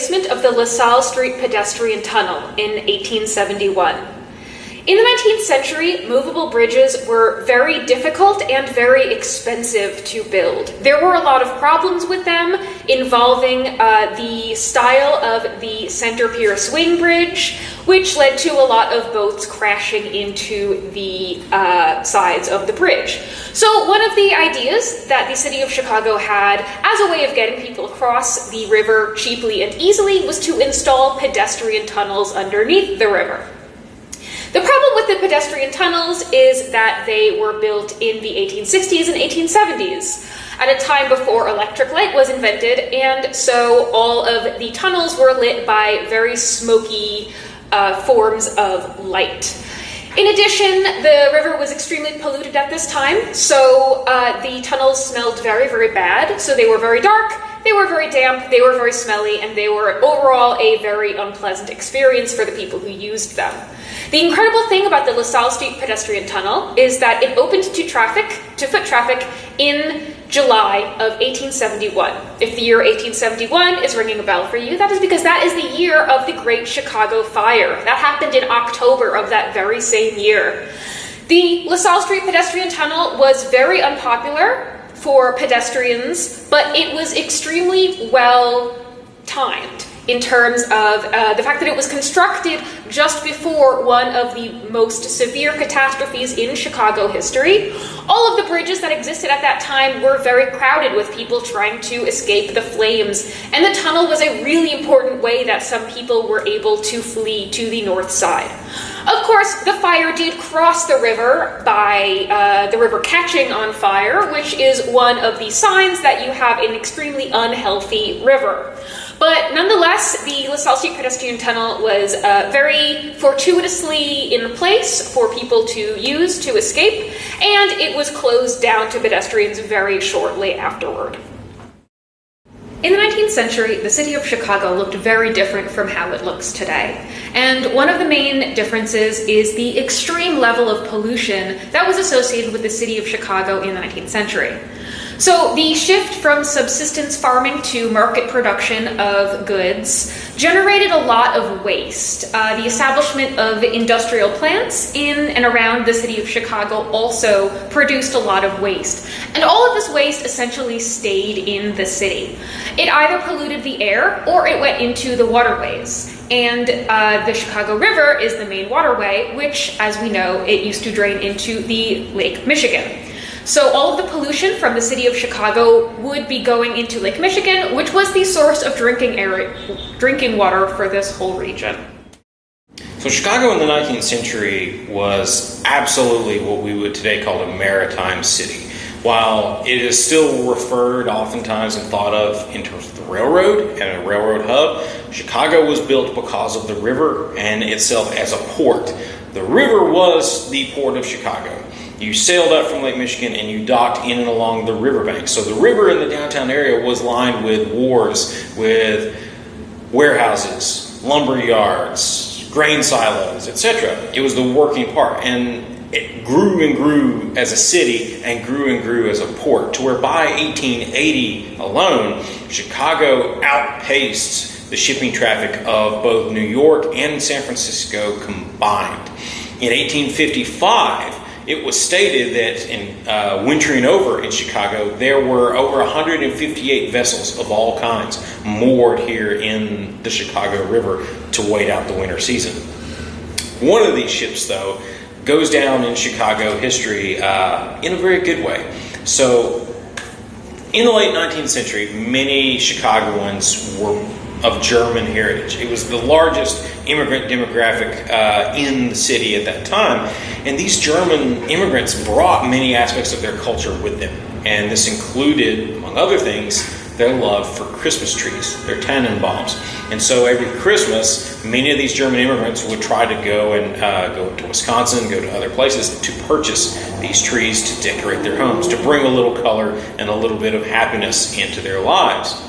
replacement of the LaSalle Street pedestrian tunnel in 1871. In the 19th century, movable bridges were very difficult and very expensive to build. There were a lot of problems with them involving the style of the center pier swing bridge, which led to a lot of boats crashing into the sides of the bridge. So one of the ideas that the city of Chicago had as a way of getting people across the river cheaply and easily was to install pedestrian tunnels underneath the river. The problem with the pedestrian tunnels is that they were built in the 1860s and 1870s, at a time before electric light was invented, and so all of the tunnels were lit by very smoky forms of light. In addition, the river was extremely polluted at this time, so the tunnels smelled very, very bad. So they were very dark, they were very damp, they were very smelly, and they were overall a very unpleasant experience for the people who used them. The incredible thing about the LaSalle Street pedestrian tunnel is that it opened to foot traffic in July of 1871. If the year 1871 is ringing a bell for you, that is because that is the year of the Great Chicago Fire. That happened in October of that very same year. The LaSalle Street pedestrian tunnel was very unpopular for pedestrians, but it was extremely well timed in terms of the fact that it was constructed just before one of the most severe catastrophes in Chicago history. All of the bridges that existed at that time were very crowded with people trying to escape the flames, and the tunnel was a really important way that some people were able to flee to the north side. Of course, the fire did cross the river by the river catching on fire, which is one of the signs that you have an extremely unhealthy river. But nonetheless, the LaSalle Street pedestrian tunnel was very fortuitously in place for people to use to escape, and it was closed down to pedestrians very shortly afterward. In the 19th century, the city of Chicago looked very different from how it looks today. And one of the main differences is the extreme level of pollution that was associated with the city of Chicago in the 19th century. So the shift from subsistence farming to market production of goods generated a lot of waste. The establishment of industrial plants in and around the city of Chicago also produced a lot of waste. And all of this waste essentially stayed in the city. It either polluted the air or it went into the waterways. And the Chicago River is the main waterway, which, as we know, it used to drain into the Lake Michigan. So all of the pollution from the city of Chicago would be going into Lake Michigan, which was the source of drinking water for this whole region. So Chicago in the 19th century was absolutely what we would today call a maritime city. While it is still referred oftentimes and thought of in terms of the railroad and a railroad hub, Chicago was built because of the river and itself as a port. The river was the port of Chicago. You sailed up from Lake Michigan and you docked in and along the riverbank. So the river in the downtown area was lined with wharves, with warehouses, lumber yards, grain silos, etc. It was the working part, and it grew and grew as a city and grew as a port, to where by 1880 alone, Chicago outpaced the shipping traffic of both New York and San Francisco combined. In 1855, it was stated that in wintering over in Chicago, there were over 158 vessels of all kinds moored here in the Chicago River to wait out the winter season. One of these ships, though, goes down in Chicago history in a very good way. So, in the late 19th century, many Chicagoans were of German heritage. It was the largest immigrant demographic in the city at that time, and these German immigrants brought many aspects of their culture with them, and this included, among other things, their love for Christmas trees, their Tannenbaums. And so every Christmas, many of these German immigrants would try to go to Wisconsin, go to other places to purchase these trees to decorate their homes, to bring a little color and a little bit of happiness into their lives.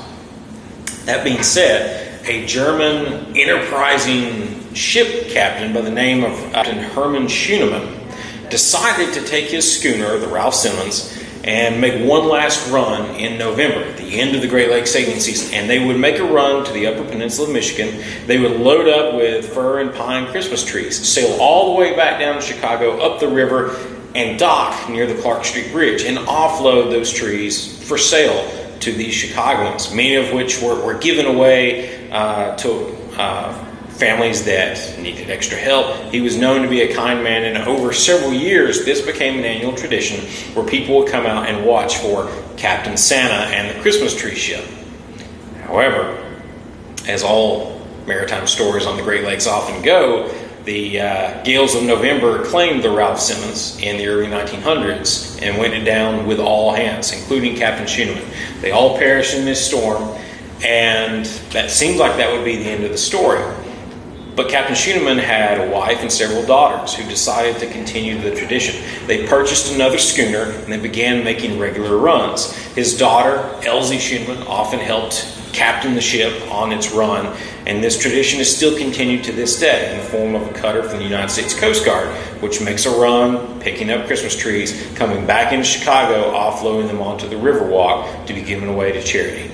That being said, a German enterprising ship captain by the name of Captain Hermann Schünemann decided to take his schooner, the Ralph Simmons, and make one last run in November, at the end of the Great Lakes sailing season. And they would make a run to the Upper Peninsula of Michigan. They would load up with fir and pine Christmas trees, sail all the way back down to Chicago, up the river, and dock near the Clark Street Bridge and offload those trees for sale to these Chicagoans, many of which were given away to families that needed extra help. He was known to be a kind man, and over several years this became an annual tradition where people would come out and watch for Captain Santa and the Christmas tree ship. However, as all maritime stories on the Great Lakes often go, the gales of November claimed the Ralph Simmons in the early 1900s and went it down with all hands, including Captain Schuneman. They all perished in this storm, and that seems like that would be the end of the story. But Captain Schuneman had a wife and several daughters who decided to continue the tradition. They purchased another schooner and they began making regular runs. His daughter, Elsie Schuneman, often helped captain the ship on its run, and this tradition is still continued to this day in the form of a cutter from the United States Coast Guard, which makes a run, picking up Christmas trees, coming back into Chicago, offloading them onto the Riverwalk to be given away to charity.